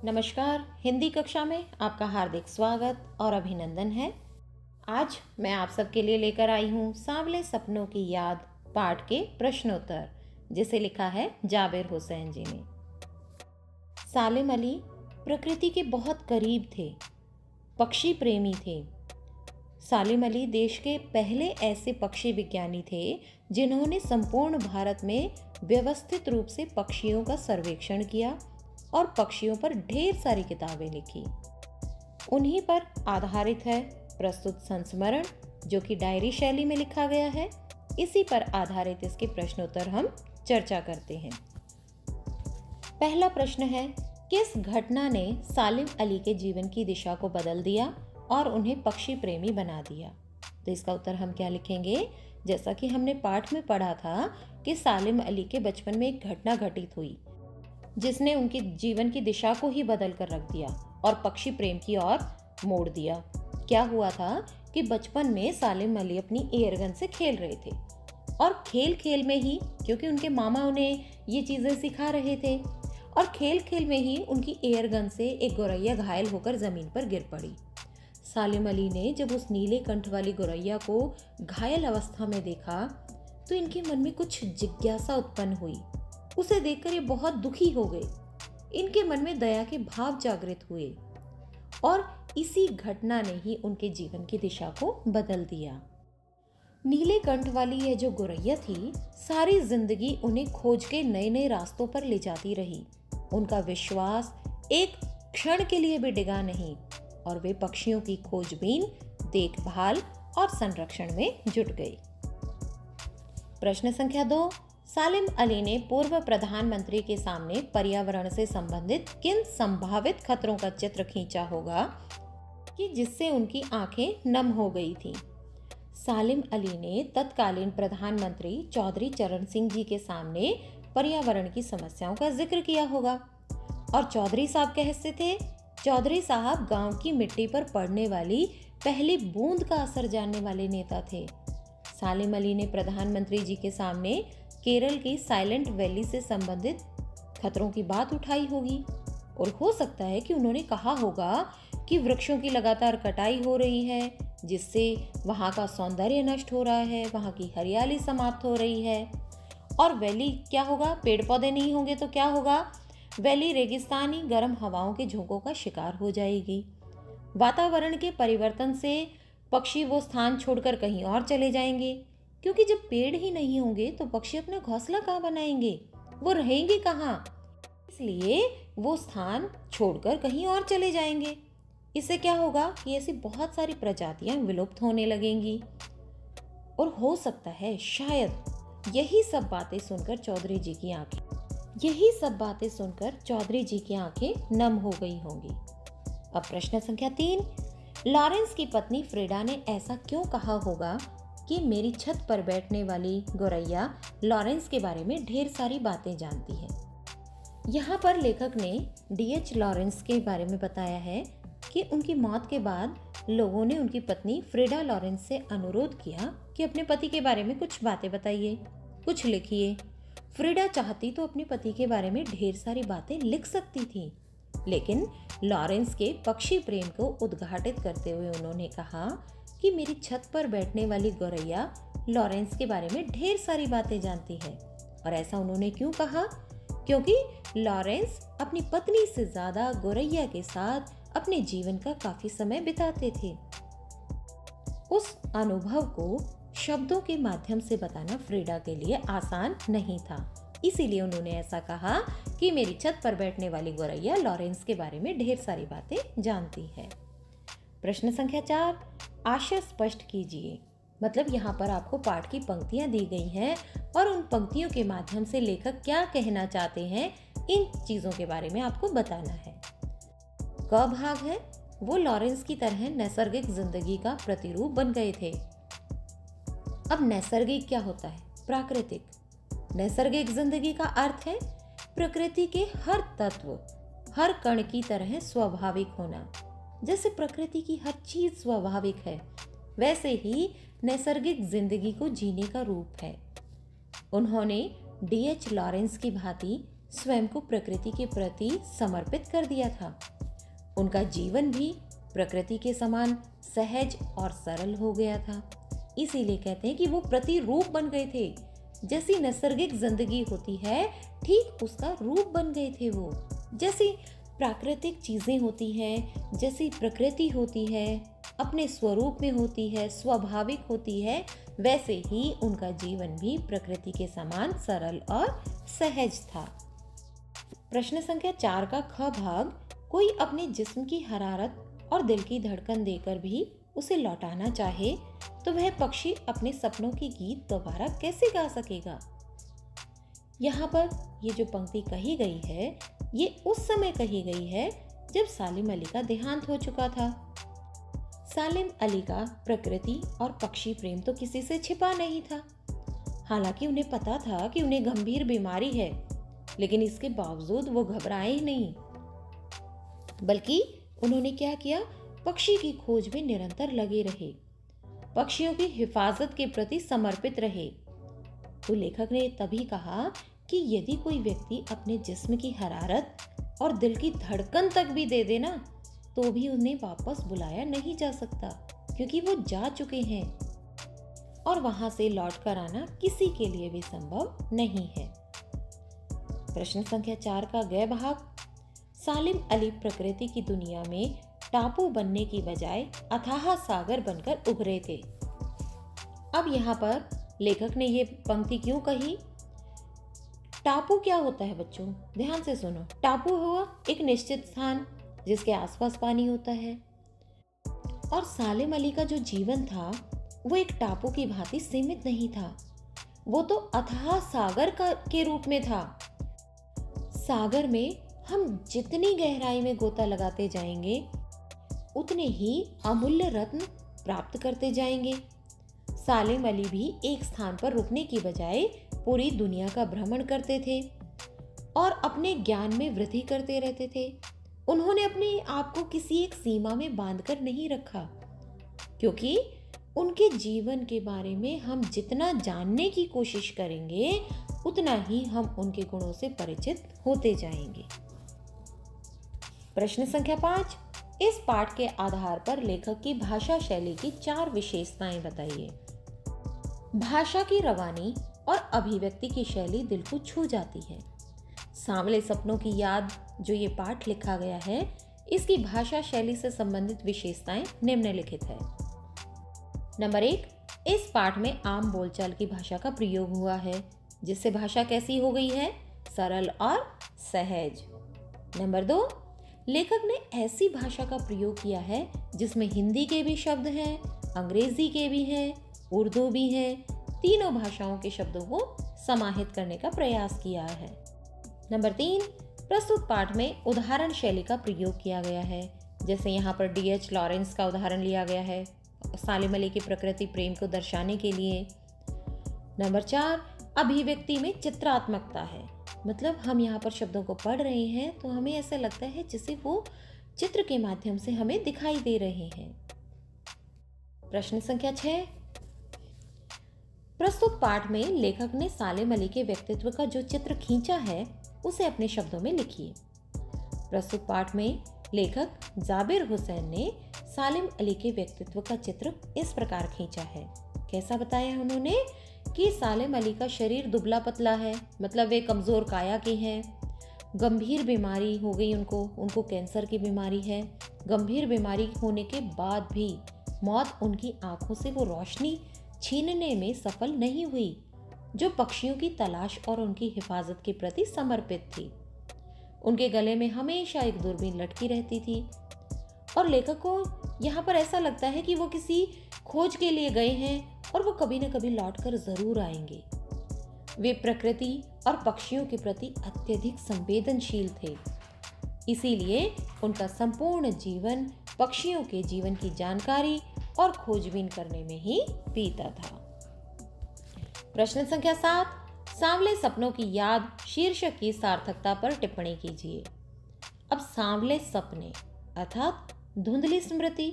नमस्कार। हिंदी कक्षा में आपका हार्दिक स्वागत और अभिनंदन है। आज मैं आप सबके लिए लेकर आई हूँ सांवले सपनों की याद पाठ के प्रश्नोत्तर, जिसे लिखा है जाबिर हुसैन जी ने। सालिम अली प्रकृति के बहुत करीब थे, पक्षी प्रेमी थे। सालिम अली देश के पहले ऐसे पक्षी विज्ञानी थे जिन्होंने संपूर्ण भारत में व्यवस्थित रूप से पक्षियों का सर्वेक्षण किया और पक्षियों पर ढेर सारी किताबें लिखी। उन्हीं पर आधारित है प्रस्तुत संस्मरण, जो कि डायरी शैली में लिखा गया है। इसी पर आधारित इसके प्रश्नोत्तर हम चर्चा करते हैं। पहला प्रश्न है, किस घटना ने सालिम अली के जीवन की दिशा को बदल दिया और उन्हें पक्षी प्रेमी बना दिया? तो इसका उत्तर हम क्या लिखेंगे? जैसा कि हमने पाठ में पढ़ा था कि सालिम अली के बचपन में एक घटना घटित हुई जिसने उनके जीवन की दिशा को ही बदल कर रख दिया और पक्षी प्रेम की ओर मोड़ दिया। क्या हुआ था कि बचपन में सालिम अली अपनी एयरगन से खेल रहे थे और खेल खेल में ही, क्योंकि उनके मामा उन्हें ये चीज़ें सिखा रहे थे, और खेल खेल में ही उनकी एयरगन से एक गौरैया घायल होकर ज़मीन पर गिर पड़ी। सालिम अली ने जब उस नीले कंठ वाली गौरैया को घायल अवस्था में देखा तो इनके मन में कुछ जिज्ञासा उत्पन्न हुई। उसे देखकर ये बहुत दुखी हो गए। इनके मन में दया के भाव जागृत हुए और इसी घटना ने ही उनके जीवन की दिशा को बदल दिया। नीले कंठ वाली यह जो गौरैया थी, सारी जिंदगी उन्हें खोज के नए नए रास्तों पर ले जाती रही। उनका विश्वास एक क्षण के लिए भी डिगा नहीं और वे पक्षियों की खोजबीन, देखभाल और संरक्षण में जुट गए। प्रश्न संख्या 2, सालिम अली ने पूर्व प्रधानमंत्री के सामने पर्यावरण से संबंधित किन संभावित खतरों का चित्र खींचा होगा कि जिससे उनकी आंखें नम हो गई थीं? सालिम अली ने तत्कालीन प्रधानमंत्री चौधरी चरण सिंह जी के सामने पर्यावरण की समस्याओं का जिक्र किया होगा। और चौधरी साहब कैसे थे? चौधरी साहब गांव की मिट्टी पर पड़ने वाली पहली बूंद का असर जानने वाले नेता थे। सालिम अली ने प्रधानमंत्री जी के सामने केरल की साइलेंट वैली से संबंधित खतरों की बात उठाई होगी और हो सकता है कि उन्होंने कहा होगा कि वृक्षों की लगातार कटाई हो रही है, जिससे वहाँ का सौंदर्य नष्ट हो रहा है, वहाँ की हरियाली समाप्त हो रही है। और वैली क्या होगा? पेड़ पौधे नहीं होंगे तो क्या होगा? वैली रेगिस्तानी गर्म हवाओं के झोंकों का शिकार हो जाएगी। वातावरण के परिवर्तन से पक्षी वो स्थान छोड़कर कहीं और चले जाएंगे, क्योंकि जब पेड़ ही नहीं होंगे तो पक्षी अपना घोंसला कहाँ बनाएंगे? वो रहेंगे कहाँ? इसलिए वो स्थान छोड़कर कहीं और चले जाएंगे। इससे क्या होगा कि ऐसी बहुत सारी प्रजातियां विलुप्त होने लगेंगी। और हो सकता है शायद यही सब बातें सुनकर चौधरी जी की आंखें नम हो गई होंगी। अब प्रश्न संख्या 3, लॉरेंस की पत्नी फ्रीडा ने ऐसा क्यों कहा होगा कि मेरी छत पर बैठने वाली गौरैया लॉरेंस के बारे में ढेर सारी बातें जानती है? यहाँ पर लेखक ने D.H. लॉरेंस के बारे में बताया है कि उनकी मौत के बाद लोगों ने उनकी पत्नी फ्रीडा लॉरेंस से अनुरोध किया कि अपने पति के बारे में कुछ बातें बताइए, कुछ लिखिए। फ्रीडा चाहती तो अपने पति के बारे में ढेर सारी बातें लिख सकती थी, लेकिन लॉरेंस के पक्षी प्रेम को उद्घाटित करते हुए उन्होंने कहा कि मेरी छत पर बैठने वाली गौरैया लॉरेंस के बारे में ढेर सारी बातें जानती है। और ऐसा उन्होंने क्यों कहा? क्योंकि लॉरेंस अपनी पत्नी से ज्यादा गौरैया के साथ अपने जीवन का काफी समय बिताते थे। उस अनुभव को शब्दों के माध्यम से बताना फ्रीडा के लिए आसान नहीं था, इसीलिए उन्होंने ऐसा कहा कि मेरी छत पर बैठने वाली गौरैया लॉरेंस के बारे में ढेर सारी बातें जानती है। प्रश्न संख्या 4, आशय स्पष्ट कीजिए। मतलब यहाँ पर आपको पाठ की पंक्तियां दी गई हैं और उन पंक्तियों के माध्यम से लेखक क्या कहना चाहते हैं, इन चीजों के बारे में आपको बताना है। क भाग है, वो लॉरेंस की तरह नैसर्गिक जिंदगी का प्रतिरूप बन गए थे। अब नैसर्गिक क्या होता है? प्राकृतिक। नैसर्गिक जिंदगी का अर्थ है प्रकृति के हर तत्व, हर कण की तरह स्वाभाविक होना। जैसे प्रकृति की हर चीज स्वाभाविक है, वैसे ही नैसर्गिक जिंदगी को जीने का रूप है। उन्होंने D.H. लॉरेंस की भांति स्वयं को प्रकृति के प्रति समर्पित कर दिया था। उनका जीवन भी प्रकृति के समान सहज और सरल हो गया था। इसीलिए कहते हैं कि वो प्रतिरूप बन गए थे। जैसी नैसर्गिक जिंदगी होती है, ठीक उसका रूप बन गए थे वो। जैसी प्राकृतिक चीजें होती हैं, जैसी प्रकृति होती है, अपने स्वरूप में होती है, स्वाभाविक होती है, वैसे ही उनका जीवन भी प्रकृति के समान सरल और सहज था। प्रश्न संख्या 4 का ख भाग, कोई अपने जिस्म की हरारत और दिल की धड़कन देकर भी उसे लौटाना चाहे तो वह पक्षी अपने सपनों के गीत दोबारा कैसे गा सकेगा। यहाँ पर ये जो पंक्ति कही गई है, ये उस समय कही गई है जब सालिम अली का देहांत हो चुका था। सालिम अली का प्रकृति और पक्षी प्रेम तो किसी से छिपा नहीं था। हालांकि उन्हें पता था कि उन्हें गंभीर बीमारी है, लेकिन इसके बावजूद वो घबराए ही नहीं, बल्कि उन्होंने क्या किया, पक्षी की खोज में निरंतर लगे रहे, पक्षियों की हिफाजत के प्रति समर्पित रहे। तो लेखक ने तभी कहा कि यदि कोई व्यक्ति अपने जिस्म की हरारत और दिल की धड़कन तक भी दे देना, तो भी उन्हें वापस बुलाया नहीं जा सकता, क्योंकि वो जा चुके हैं और वहां से लौट कर आना किसी के लिए भी संभव नहीं है। प्रश्न संख्या 4 का ग भाग, सालिम अली प्रकृति की दुनिया में टापू बनने की बजाय अथाह सागर बनकर उभरे थे। अब यहाँ पर लेखक ने ये पंक्ति क्यों कही? टापू क्या होता है बच्चों? ध्यान से सुनो। टापू हुआ एक निश्चित स्थान जिसके आसपास पानी होता है, और सालिम अली का जो जीवन था वो एक टापू की भांति सीमित नहीं था, वो तो अथाह सागर के रूप में था। सागर में हम जितनी गहराई में गोता लगाते जाएंगे, उतने ही अमूल्य रत्न प्राप्त करते जाएंगे। सालिम अली भी एक स्थान पर रुकने की बजाय पूरी दुनिया का भ्रमण करते थे और अपने ज्ञान में वृद्धि करते रहते थे। उन्होंने अपने आप को किसी एक सीमा में बांधकर नहीं रखा, क्योंकि उनके जीवन के बारे में हम जितना जानने की कोशिश करेंगे, उतना ही हम उनके गुणों से परिचित होते जाएंगे। प्रश्न संख्या 5, इस पाठ के आधार पर लेखक की भाषा शैली की 4 विशेषताएं बताइए। भाषा की रवानी और अभिव्यक्ति की शैली दिल को छू जाती है। सांवले सपनों की याद जो ये पाठ लिखा गया है, इसकी भाषा शैली से संबंधित विशेषताएं निम्नलिखित है। नंबर 1, इस पाठ में आम बोलचाल की भाषा का प्रयोग हुआ है, जिससे भाषा कैसी हो गई है? सरल और सहज। नंबर 2, लेखक ने ऐसी भाषा का प्रयोग किया है जिसमें हिंदी के भी शब्द हैं, अंग्रेजी के भी हैं, उर्दू भी है। तीनों भाषाओं के शब्दों को समाहित करने का प्रयास किया है। नंबर 3, प्रस्तुत पाठ में उदाहरण शैली का प्रयोग किया गया है, जैसे यहाँ पर D.H. लॉरेंस का उदाहरण लिया गया है सालिम अली के प्रकृति प्रेम को दर्शाने के लिए। नंबर 4, अभिव्यक्ति में चित्रात्मकता है, मतलब हम यहाँ पर शब्दों को पढ़ रहे हैं तो हमें ऐसा लगता है जैसे वो चित्र के माध्यम से हमें दिखाई दे रहे हैं। प्रश्न संख्या 6, प्रस्तुत पाठ में लेखक ने सालिम अली के व्यक्तित्व का जो चित्र खींचा है, उसे अपने शब्दों में लिखिए। प्रस्तुत पाठ में लेखक जाबिर हुसैन ने सालिम अली के व्यक्तित्व का चित्र इस प्रकार खींचा है। कैसा बताया उन्होंने कि सालिम अली का शरीर दुबला पतला है, मतलब वे कमजोर काया के हैं। गंभीर बीमारी हो गई उनको कैंसर की बीमारी है। गंभीर बीमारी होने के बाद भी मौत उनकी आंखों से वो रोशनी छीनने में सफल नहीं हुई जो पक्षियों की तलाश और उनकी हिफाजत के प्रति समर्पित थी। उनके गले में हमेशा एक दूरबीन लटकी रहती थी और लेखक को यहाँ पर ऐसा लगता है कि वो किसी खोज के लिए गए हैं और वो कभी न कभी लौटकर जरूर आएंगे। वे प्रकृति और पक्षियों के प्रति अत्यधिक संवेदनशील थे, इसीलिए उनका संपूर्ण जीवन पक्षियों के जीवन की जानकारी और खोजबीन करने में ही बीता था। प्रश्न संख्या 7, सांवले सपनों की याद शीर्षक की सार्थकता पर टिप्पणी कीजिए। अब सांवले सपने अर्थात धुंधली स्मृति।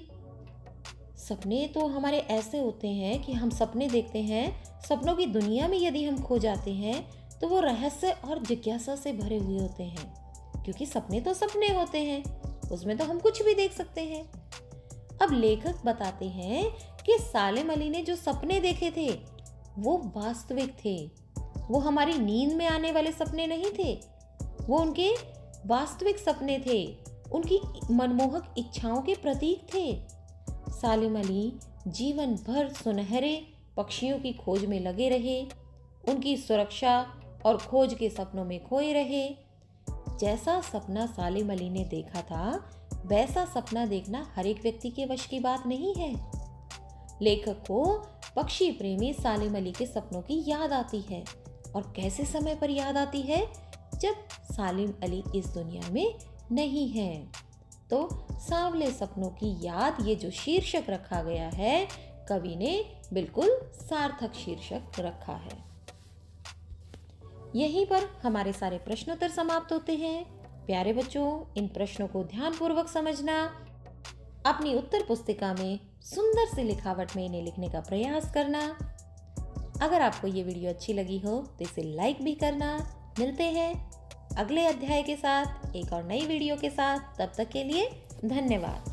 सपने तो हमारे ऐसे होते हैं कि हम सपने देखते हैं, सपनों की दुनिया में यदि हम खो जाते हैं तो वो रहस्य और जिज्ञासा से भरे हुए होते हैं, क्योंकि सपने तो सपने होते हैं, उसमें तो हम कुछ भी देख सकते हैं। अब लेखक बताते हैं कि सालेम अली ने जो सपने देखे थे वो वास्तविक थे। वो हमारी नींद में आने वाले सपने नहीं थे, वो उनके वास्तविक सपने थे, उनकी मनमोहक इच्छाओं के प्रतीक थे। सालेम अली जीवन भर सुनहरे पक्षियों की खोज में लगे रहे, उनकी सुरक्षा और खोज के सपनों में खोए रहे। जैसा सपना सालेम अली ने देखा था वैसा सपना देखना हर एक व्यक्ति के वश की बात नहीं है। लेखक को पक्षी प्रेमी सालेम अली के सपनों की याद आती है, और कैसे समय पर याद आती है, जब सालेम अली इस दुनिया में नहीं है। तो सांवले सपनों की याद, ये जो शीर्षक रखा गया है, कवि ने बिल्कुल सार्थक शीर्षक रखा है। यहीं पर हमारे सारे प्रश्नोत्तर समाप्त होते हैं। प्यारे बच्चों, इन प्रश्नों को ध्यानपूर्वक समझना, अपनी उत्तर पुस्तिका में सुंदर सी लिखावट में इन्हें लिखने का प्रयास करना। अगर आपको ये वीडियो अच्छी लगी हो तो इसे लाइक भी करना। मिलते हैं अगले अध्याय के साथ, एक और नई वीडियो के साथ। तब तक के लिए धन्यवाद।